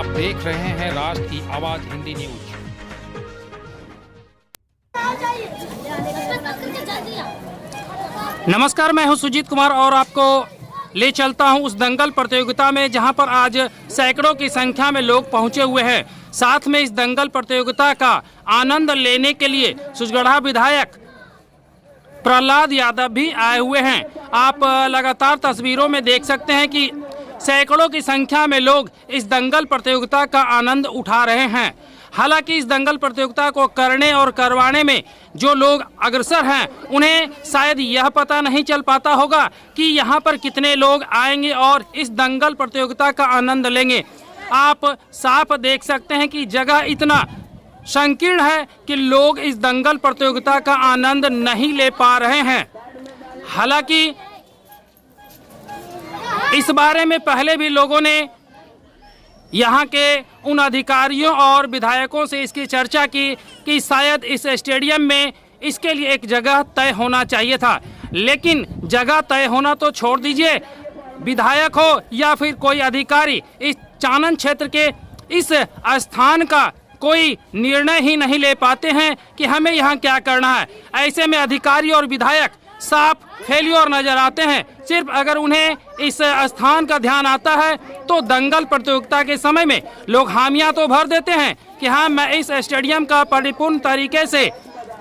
आप देख रहे हैं राष्ट्र की आवाज हिंदी न्यूज। नमस्कार, मैं हूं सुजीत कुमार और आपको ले चलता हूं उस दंगल प्रतियोगिता में जहां पर आज सैकड़ों की संख्या में लोग पहुंचे हुए हैं। साथ में इस दंगल प्रतियोगिता का आनंद लेने के लिए सुजगढ़ा विधायक प्रहलाद यादव भी आए हुए हैं। आप लगातार तस्वीरों में देख सकते हैं कि सैकड़ों की संख्या में लोग इस दंगल प्रतियोगिता का आनंद उठा रहे हैं। हालांकि इस दंगल प्रतियोगिता को करने और करवाने में जो लोग अग्रसर हैं उन्हें शायद यह पता नहीं चल पाता होगा कि यहाँ पर कितने लोग आएंगे और इस दंगल प्रतियोगिता का आनंद लेंगे। आप साफ देख सकते हैं कि जगह इतना संकीर्ण है कि लोग इस दंगल प्रतियोगिता का आनंद नहीं ले पा रहे हैं। हालांकि इस बारे में पहले भी लोगों ने यहाँ के उन अधिकारियों और विधायकों से इसकी चर्चा की कि शायद इस स्टेडियम में इसके लिए एक जगह तय होना चाहिए था, लेकिन जगह तय होना तो छोड़ दीजिए, विधायक हो या फिर कोई अधिकारी इस चानन क्षेत्र के इस स्थान का कोई निर्णय ही नहीं ले पाते हैं कि हमें यहाँ क्या करना है। ऐसे में अधिकारी और विधायक साफ फेल्योर नजर आते हैं। सिर्फ अगर उन्हें इस स्थान का ध्यान आता है तो दंगल प्रतियोगिता के समय में लोग हामियां तो भर देते हैं कि हाँ, मैं इस स्टेडियम का परिपूर्ण तरीके से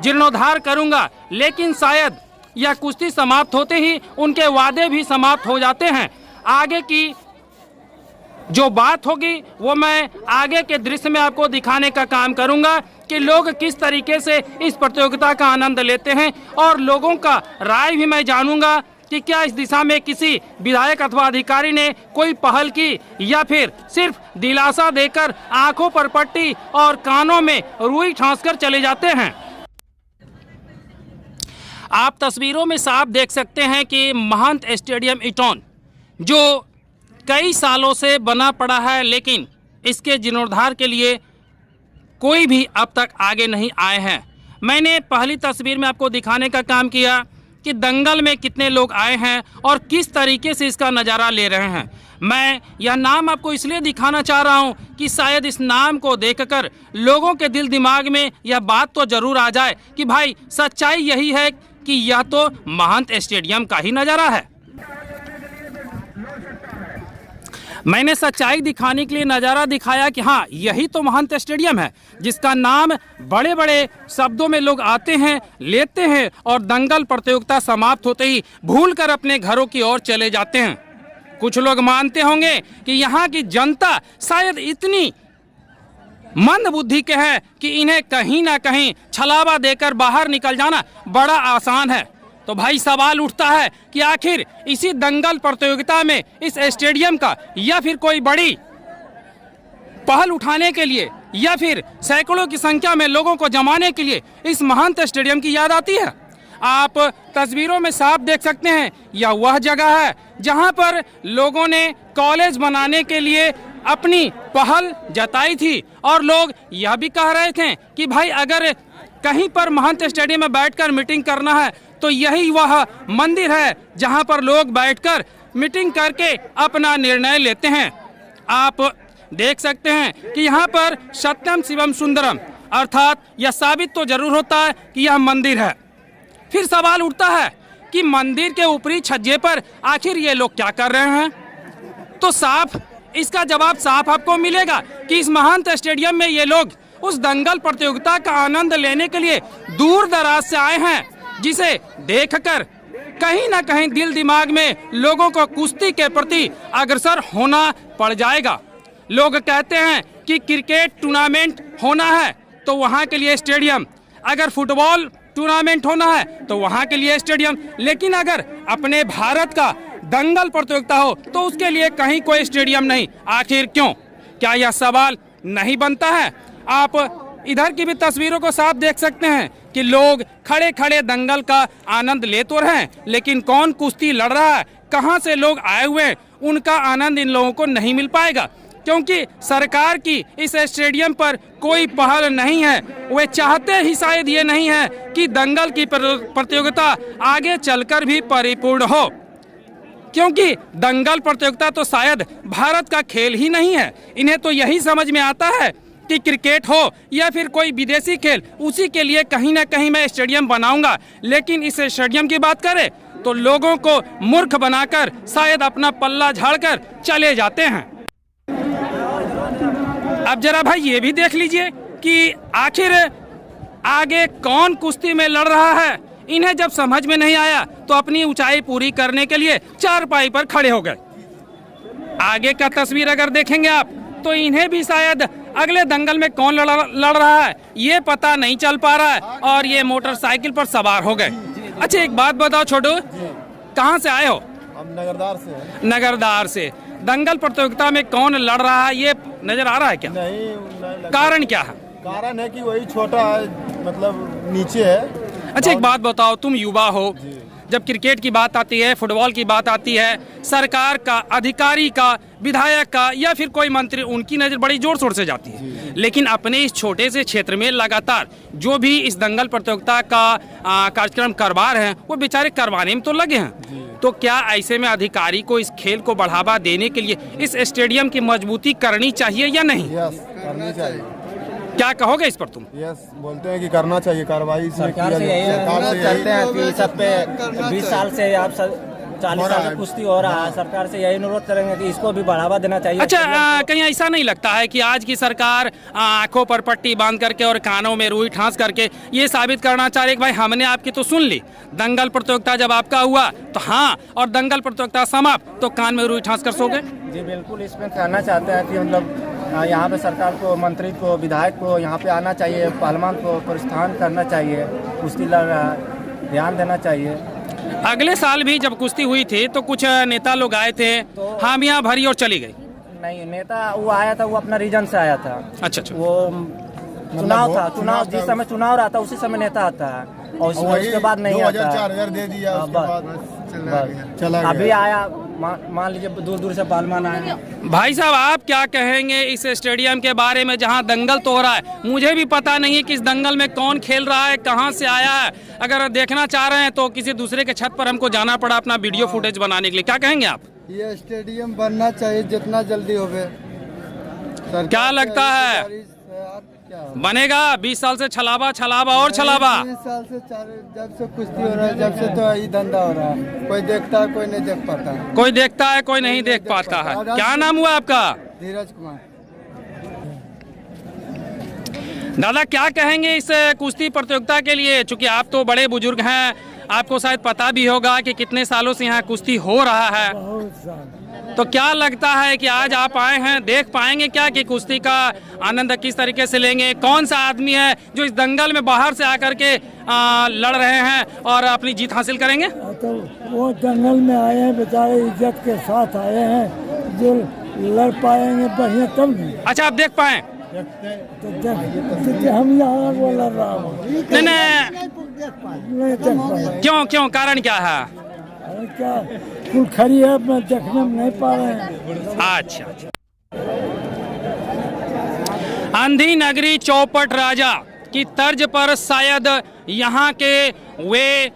जीर्णोद्धार करूंगा, लेकिन शायद यह कुश्ती समाप्त होते ही उनके वादे भी समाप्त हो जाते हैं। आगे की जो बात होगी वो मैं आगे के दृश्य में आपको दिखाने का काम करूंगा कि लोग किस तरीके से इस प्रतियोगिता का आनंद लेते हैं, और लोगों का राय भी मैं जानूंगा कि क्या इस दिशा में किसी विधायक अथवा अधिकारी ने कोई पहल की या फिर सिर्फ दिलासा देकर आंखों पर पट्टी और कानों में रुई ठांसकर चले जाते हैं। आप तस्वीरों में साफ देख सकते हैं कि महंत स्टेडियम इटौन जो कई सालों से बना पड़ा है, लेकिन इसके जीर्णोद्धार के लिए कोई भी अब तक आगे नहीं आए हैं। मैंने पहली तस्वीर में आपको दिखाने का काम किया कि दंगल में कितने लोग आए हैं और किस तरीके से इसका नज़ारा ले रहे हैं। मैं यह नाम आपको इसलिए दिखाना चाह रहा हूं कि शायद इस नाम को देखकर लोगों के दिल दिमाग में यह बात तो ज़रूर आ जाए कि भाई सच्चाई यही है कि यह तो महंत स्टेडियम का ही नज़ारा है। मैंने सच्चाई दिखाने के लिए नज़ारा दिखाया कि हाँ, यही तो महंत स्टेडियम है जिसका नाम बड़े बड़े शब्दों में लोग आते हैं, लेते हैं और दंगल प्रतियोगिता समाप्त होते ही भूलकर अपने घरों की ओर चले जाते हैं। कुछ लोग मानते होंगे कि यहाँ की जनता शायद इतनी मंद बुद्धि के हैं कि इन्हें कहीं ना कहीं छलावा देकर बाहर निकल जाना बड़ा आसान है। तो भाई सवाल उठता है कि आखिर इसी दंगल प्रतियोगिता में इस स्टेडियम का या फिर कोई बड़ी पहल उठाने के लिए या फिर सैकड़ों की संख्या में लोगों को जमाने के लिए इस महंत स्टेडियम की याद आती है। आप तस्वीरों में साफ देख सकते हैं, यह वह जगह है जहां पर लोगों ने कॉलेज बनाने के लिए अपनी पहल जताई थी और लोग यह भी कह रहे थे कि भाई अगर कहीं पर महंत स्टेडियम में बैठकर मीटिंग करना है तो यही वह मंदिर है जहां पर लोग बैठकर मीटिंग करके अपना निर्णय लेते हैं। आप देख सकते हैं कि यहाँ पर सत्यम शिवम सुंदरम, अर्थात यह साबित तो जरूर होता है कि यह मंदिर है। फिर सवाल उठता है कि मंदिर के ऊपरी छज्जे पर आखिर ये लोग क्या कर रहे हैं? तो साफ इसका जवाब साफ आपको मिलेगा कि इस महंत स्टेडियम में ये लोग उस दंगल प्रतियोगिता का आनंद लेने के लिए दूर दराज से आए हैं, जिसे देखकर कहीं ना कहीं दिल दिमाग में लोगों को कुश्ती के प्रति अग्रसर होना पड़ जाएगा। लोग कहते हैं कि क्रिकेट टूर्नामेंट होना है तो वहाँ के लिए स्टेडियम, अगर फुटबॉल टूर्नामेंट होना है तो वहाँ के लिए स्टेडियम, लेकिन अगर अपने भारत का दंगल प्रतियोगिता हो तो उसके लिए कहीं कोई स्टेडियम नहीं। आखिर क्यों? क्या यह सवाल नहीं बनता है? आप इधर की भी तस्वीरों को साफ देख सकते हैं कि लोग खड़े खड़े दंगल का आनंद ले तो रहे हैं, लेकिन कौन कुश्ती लड़ रहा है, कहां से लोग आए हुए हैं, उनका आनंद इन लोगों को नहीं मिल पाएगा, क्योंकि सरकार की इस स्टेडियम पर कोई पहल नहीं है। वे चाहते ही शायद ये नहीं है कि दंगल की प्रतियोगिता आगे चलकर भी परिपूर्ण हो, क्योंकि दंगल प्रतियोगिता तो शायद भारत का खेल ही नहीं है। इन्हें तो यही समझ में आता है कि क्रिकेट हो या फिर कोई विदेशी खेल, उसी के लिए कहीं ना कहीं मैं स्टेडियम बनाऊंगा। लेकिन इस स्टेडियम की बात करें तो लोगों को मूर्ख बनाकर शायद अपना पल्ला झाड़कर चले जाते हैं। अब जरा भाई ये भी देख लीजिए कि आखिर आगे कौन कुश्ती में लड़ रहा है। इन्हें जब समझ में नहीं आया तो अपनी ऊंचाई पूरी करने के लिए चारपाई पर खड़े हो गए। आगे का तस्वीर अगर देखेंगे आप तो इन्हें भी शायद अगले दंगल में कौन लड़ रहा है ये पता नहीं चल पा रहा है और ये मोटरसाइकिल पर सवार हो गए। अच्छा एक बात बताओ छोटू, कहाँ से आए हो? हम नगरदार से हैं। नगरदार से। दंगल प्रतियोगिता में कौन लड़ रहा है ये नजर आ रहा है क्या? नहीं कारण क्या है? कारण है कि वही छोटा है, मतलब नीचे है। अच्छा एक बात बताओ, तुम युवा हो, जब क्रिकेट की बात आती है, फुटबॉल की बात आती है, सरकार का, अधिकारी का, विधायक का या फिर कोई मंत्री, उनकी नज़र बड़ी जोर शोर से जाती है। लेकिन अपने इस छोटे से क्षेत्र में लगातार जो भी इस दंगल प्रतियोगिता का कार्यक्रम करवा रहे हैं वो बेचारे करवाने में तो लगे हैं। तो क्या ऐसे में अधिकारी को इस खेल को बढ़ावा देने के लिए इस स्टेडियम की मजबूती करनी चाहिए या नहीं? यस, करनी चाहिए। क्या कहोगे इस पर तुम? यस, बोलते हैं कि करना चाहिए कार्रवाई। सरकार से यही चलते हैं कि सब पे 20 साल से आप 40 साल से कुश्ती हो रहा है। सरकार से यही अनुरोध करेंगे कि इसको भी बढ़ावा देना चाहिए। अच्छा कहीं ऐसा नहीं लगता है कि आज की सरकार आंखों पर पट्टी बांध करके और कानों में रुई ठांस करके ये साबित करना चाह रही कि भाई हमने आपकी तो सुन ली, दंगल प्रतियोगिता जब आपका हुआ तो हाँ, और दंगल प्रतियोगिता समाप्त तो कान में रुई ठांस कर सोगे? जी बिल्कुल, इसमें कहना चाहते हैं कि मतलब यहाँ पे सरकार को, मंत्री को, विधायक को यहाँ पे आना चाहिए, पहलवान को प्रोत्साहन करना चाहिए, कुश्ती लड़ रहा है, ध्यान देना चाहिए। अगले साल भी जब कुश्ती हुई थी तो कुछ नेता लोग आए थे, हामियां भरी और चली गई। नहीं, नेता वो आया था, वो अपना रीजन से आया था। अच्छा, वो चुनाव था, चुनाव जिस समय चुनाव रहा था उसी समय नेता आता है और उसके बाद नहीं आता। 2000 दे दिया, उसके बाद चला गया। अभी आया, मान लीजिए दूर दूर से पालमान आया। भाई साहब आप क्या कहेंगे इस स्टेडियम के बारे में जहां दंगल तो हो रहा है? मुझे भी पता नहीं है कि इस दंगल में कौन खेल रहा है, कहां से आया है। अगर देखना चाह रहे हैं तो किसी दूसरे के छत पर हमको जाना पड़ा अपना वीडियो फुटेज बनाने के लिए। क्या कहेंगे आप? ये स्टेडियम बनना चाहिए जितना जल्दी हो। क्या लगता है बनेगा? 20 साल से छलावा और छलावा। 20 साल से जब से कुश्ती हो रहा है, जब से तो यही धंधा हो रहा है। कोई देखता है, कोई नहीं देख पाता है। कोई देखता है, कोई नहीं देख पाता है। क्या नाम हुआ आपका? धीरज कुमार। दादा क्या कहेंगे इस कुश्ती प्रतियोगिता के लिए? चूंकि आप तो बड़े बुजुर्ग हैं, आपको शायद पता भी होगा कि कितने सालों से यहाँ कुश्ती हो रहा है। तो क्या लगता है कि आज आप आए हैं, देख पाएंगे क्या कि कुश्ती का आनंद किस तरीके से लेंगे? कौन सा आदमी है जो इस दंगल में बाहर से आकर के लड़ रहे हैं और अपनी जीत हासिल करेंगे? तो वो दंगल में आए हैं, बेचारे इज्जत के साथ आए हैं, जो लड़ पाएंगे बढ़िया तब नहीं। अच्छा आप देख पाए? तो हम यहाँ वो लड़ रहा हूँ नहीं देख पाए। क्यों कारण क्या है? क्या कुल खड़ी है, मैं देखने में नहीं पा रहे हैं। अच्छा, अंधी नगरी चौपट राजा की तर्ज पर शायद यहाँ के वे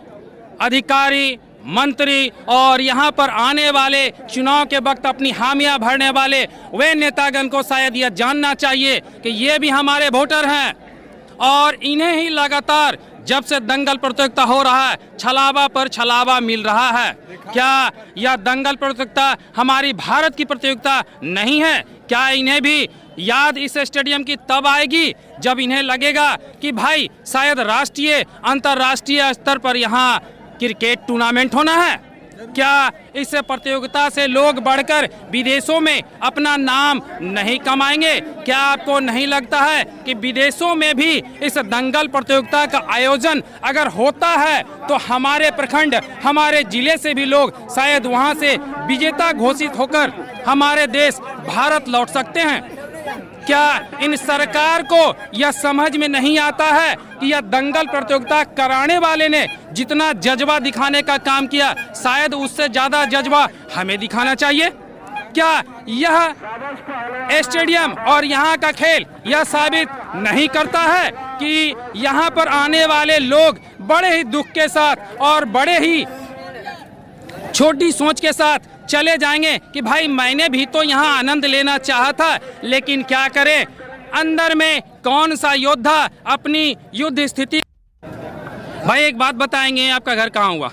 अधिकारी, मंत्री और यहाँ पर आने वाले चुनाव के वक्त अपनी हामियां भरने वाले वे नेतागण को शायद यह जानना चाहिए कि ये भी हमारे वोटर हैं और इन्हें ही लगातार जब से दंगल प्रतियोगिता हो रहा है छलावा पर छलावा मिल रहा है। क्या यह दंगल प्रतियोगिता हमारी भारत की प्रतियोगिता नहीं है? क्या इन्हें भी याद इस स्टेडियम की तब आएगी जब इन्हें लगेगा कि भाई शायद राष्ट्रीय अंतर्राष्ट्रीय स्तर पर यहाँ क्रिकेट टूर्नामेंट होना है? क्या इस प्रतियोगिता से लोग बढ़कर विदेशों में अपना नाम नहीं कमाएंगे? क्या आपको नहीं लगता है कि विदेशों में भी इस दंगल प्रतियोगिता का आयोजन अगर होता है तो हमारे प्रखंड, हमारे जिले से भी लोग शायद वहां से विजेता घोषित होकर हमारे देश भारत लौट सकते हैं? क्या इन सरकार को यह समझ में नहीं आता है कि यह दंगल प्रतियोगिता कराने वाले ने जितना जज्बा दिखाने का काम किया शायद उससे ज्यादा जज्बा हमें दिखाना चाहिए? क्या यह स्टेडियम और यहाँ का खेल यह साबित नहीं करता है कि यहाँ पर आने वाले लोग बड़े ही दुख के साथ और बड़े ही छोटी सोच के साथ चले जाएंगे कि भाई मैंने भी तो यहाँ आनंद लेना चाहा था, लेकिन क्या करें, अंदर में कौन सा योद्धा अपनी युद्ध स्थिति। भाई एक बात बताएंगे, आपका घर कहाँ हुआ?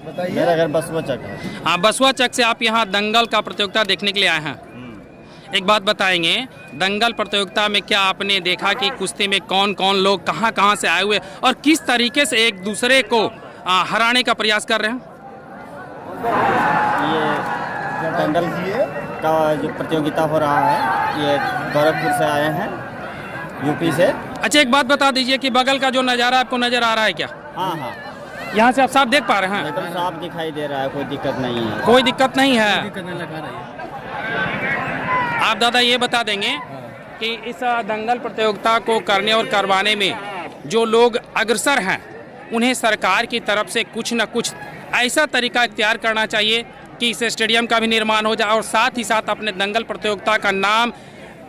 बताइए। मेरा घर बसवा चक है। हाँ, बसवा चक से आप यहाँ दंगल का प्रतियोगिता देखने के लिए आए हैं। एक बात बताएंगे, दंगल प्रतियोगिता में क्या आपने देखा कि कुश्ती में कौन कौन लोग कहाँ कहाँ से आए हुए और किस तरीके से एक दूसरे को हराने का प्रयास कर रहे हैं? ये दंगल का जो प्रतियोगिता हो रहा है, ये गोरखपुर से आए हैं, यूपी से। अच्छा, एक बात बता दीजिए कि बगल का जो नज़ारा आपको नज़र आ रहा है क्या? हाँ हाँ, यहाँ से आप साफ देख पा रहे हैं? एकदम साफ दिखाई दे रहा है, कोई दिक्कत नहीं है। कोई दिक्कत नहीं है। आप दादा ये बता देंगे कि इस दंगल प्रतियोगिता को करने और करवाने में जो लोग अग्रसर हैं, उन्हें सरकार की तरफ से कुछ न कुछ ऐसा तरीका इख्तियार करना चाहिए कि इस स्टेडियम का भी निर्माण हो जाए और साथ ही साथ अपने दंगल प्रतियोगिता का नाम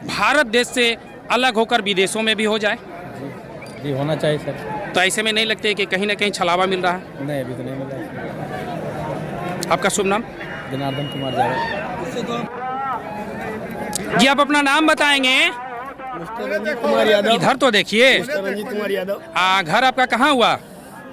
भारत देश से अलग होकर विदेशों में भी हो जाए। जी होना चाहिए सर। तो ऐसे में नहीं लगते कि कहीं ना कहीं छलावा मिल रहा है? नहीं, अभी तो नहीं मिला। आपका शुभ नाम? जनार्दन कुमार जावेद। जी, आप अपना नाम बताएंगे? रंजीत कुमार यादव। इधर तो देखिए। रंजीत कुमार यादव। घर आपका कहाँ हुआ?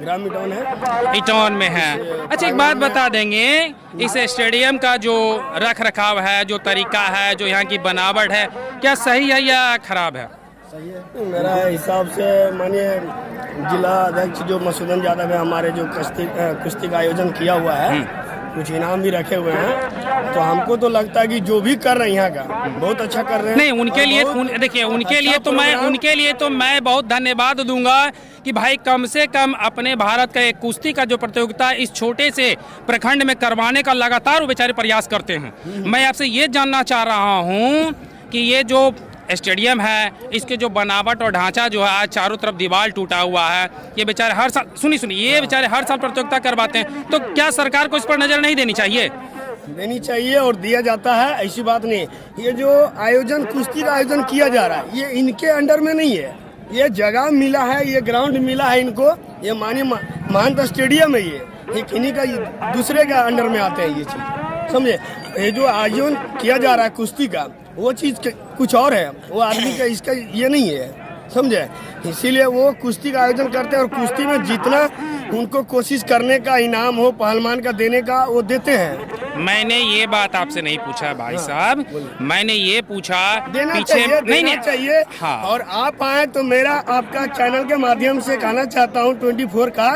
ग्राम इटौन है। इटौन में है। अच्छा, एक बात बता देंगे, इस स्टेडियम का जो रख रखाव है, जो तरीका है, जो यहाँ की बनावट है, क्या सही है या खराब है? सही है। मेरा हिसाब से मानिए जिला अध्यक्ष जो मसूदन यादव है, हमारे जो कुश्ती का आयोजन किया हुआ है, कुछ इनाम भी रखे हुए हैं, तो हमको तो लगता है कि जो भी कर रहे हैं यहाँ का बहुत अच्छा कर रहे हैं। नहीं, उनके लिए देखिए, उनके लिए तो मैं बहुत धन्यवाद दूंगा कि भाई कम से कम अपने भारत का एक कुश्ती का जो प्रतियोगिता इस छोटे से प्रखंड में करवाने का लगातार वो बेचारे प्रयास करते हैं। मैं आपसे ये जानना चाह रहा हूँ कि ये जो स्टेडियम है, इसके जो बनावट और ढांचा जो है, आज चारों तरफ दीवार टूटा हुआ है, ये बेचारे हर साल सुनिए ये बेचारे हर साल प्रतियोगिता करवाते हैं, तो क्या सरकार को इस पर नजर नहीं देनी चाहिए? देनी चाहिए और दिया जाता है, ऐसी बात नहीं। ये जो आयोजन कुश्ती का आयोजन किया जा रहा है, ये इनके अंडर में नहीं है। ये जगह मिला है, ये ग्राउंड मिला है इनको, ये मानिए महंत स्टेडियम है, ये किन्हीं का दूसरे का अंडर में आते हैं ये चीज, समझे। ये जो आयोजन किया जा रहा है कुश्ती का, वो चीज कुछ और है, वो आदमी का इसका ये नहीं है, समझे। इसीलिए वो कुश्ती का आयोजन करते हैं और कुश्ती में जितना उनको कोशिश करने का इनाम हो पहलवान का देने का, वो देते हैं। मैंने ये बात आपसे नहीं पूछा भाई साहब, मैंने ये पूछा देना चाहिए, देना चाहिए। हाँ। और आप आए तो मेरा आपका चैनल के माध्यम से कहना चाहता हूँ 24 का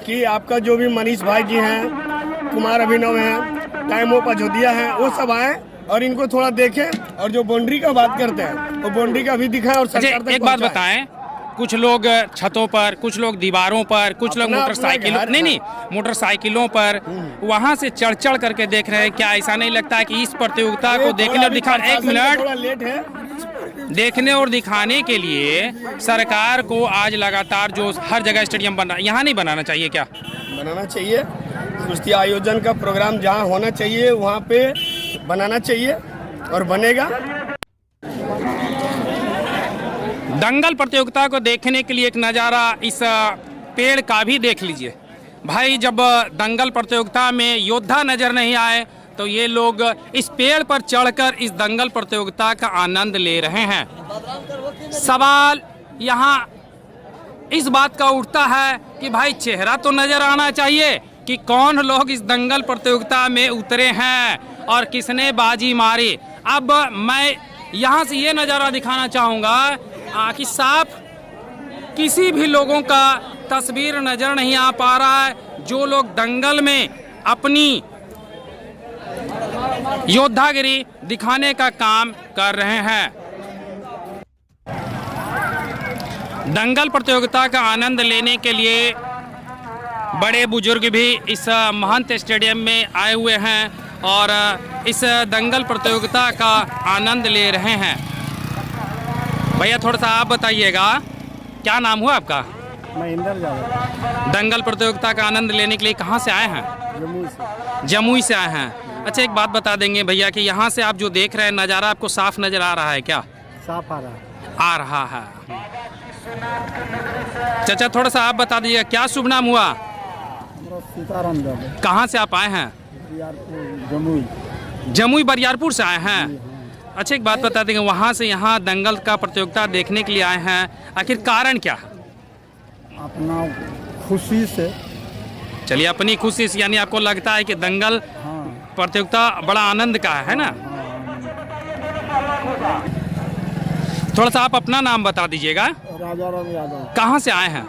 कि आपका जो भी मनीष भाई जी हैं, कुमार अभिनव हैं, टाइमो पजोदिया हैं, वो सब आए और इनको थोड़ा देखें और जो बाउंड्री का बात करते हैं वो बाउंड्री का भी दिखाएं और सरकार तक एक बात बताएं, कुछ लोग छतों पर, कुछ लोग दीवारों पर, कुछ लोग मोटरसाइकिलों मोटरसाइकिलों पर वहां से चढ़ करके देख रहे हैं। क्या ऐसा नहीं लगता है कि इस प्रतियोगिता को देखने और दिखाने, एक मिनट, थोड़ा लेट है, देखने और दिखाने के लिए सरकार को आज लगातार जो हर जगह स्टेडियम बन रहा है, यहाँ नहीं बनाना चाहिए क्या? बनाना चाहिए। कुश्ती आयोजन का प्रोग्राम जहाँ होना चाहिए वहाँ पे बनाना चाहिए और बनेगा। दंगल प्रतियोगिता को देखने के लिए एक नज़ारा इस पेड़ का भी देख लीजिए भाई। जब दंगल प्रतियोगिता में योद्धा नजर नहीं आए तो ये लोग इस पेड़ पर चढ़कर इस दंगल प्रतियोगिता का आनंद ले रहे हैं। सवाल यहाँ इस बात का उठता है कि भाई चेहरा तो नजर आना चाहिए कि कौन लोग इस दंगल प्रतियोगिता में उतरे हैं और किसने बाजी मारी। अब मैं यहाँ से ये नज़ारा दिखाना चाहूँगा कि साफ किसी भी लोगों का तस्वीर नज़र नहीं आ पा रहा है जो लोग दंगल में अपनी योद्धागिरी दिखाने का काम कर रहे हैं। दंगल प्रतियोगिता का आनंद लेने के लिए बड़े बुजुर्ग भी इस महंत स्टेडियम में आए हुए हैं और इस दंगल प्रतियोगिता का आनंद ले रहे हैं। भैया थोड़ा सा आप बताइएगा, क्या नाम हुआ आपका? महेंद्र यादव। दंगल प्रतियोगिता का आनंद लेने के लिए कहाँ से आए हैं? जमुई से आए हैं। अच्छा, एक बात बता देंगे भैया कि यहाँ से आप जो देख रहे हैं नज़ारा आपको साफ नज़र आ रहा है क्या? साफ आ रहा है। आ रहा है। चाचा थोड़ा सा आप बता दीजिए, क्या शुभ नाम हुआ? सीताराम यादव। कहाँ से आप आए हैं? जमुई। जमुई बरियारपुर से आए हैं। अच्छा, एक बात बता देंगे, वहाँ से यहाँ दंगल का प्रतियोगिता देखने के लिए आए हैं, आखिर कारण क्या है? अपना खुशी से। चलिए, अपनी खुशी से, यानी आपको लगता है कि दंगल प्रतियोगिता बड़ा आनंद का है ना? थोड़ा सा आप अपना नाम बता दीजिएगा। राजा राम यादव। कहाँ से आए हैं?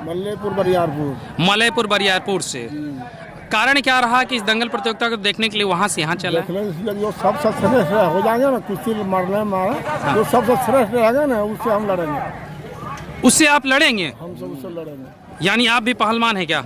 मल्लेपुर बरियारपुर। मलयपुर बरियारपुर से। कारण क्या रहा कि इस दंगल प्रतियोगिता को देखने के लिए वहाँ से यहाँ चला? जो सबसे श्रेष्ठ हो जाएंगे ना, कुश्ती मरने मारा जो सबसे श्रेष्ठ रहेगा ना, उससे हम लड़ेंगे। उससे आप लड़ेंगे? हम सब उससे लड़ेंगे। यानी आप भी पहलवान है क्या?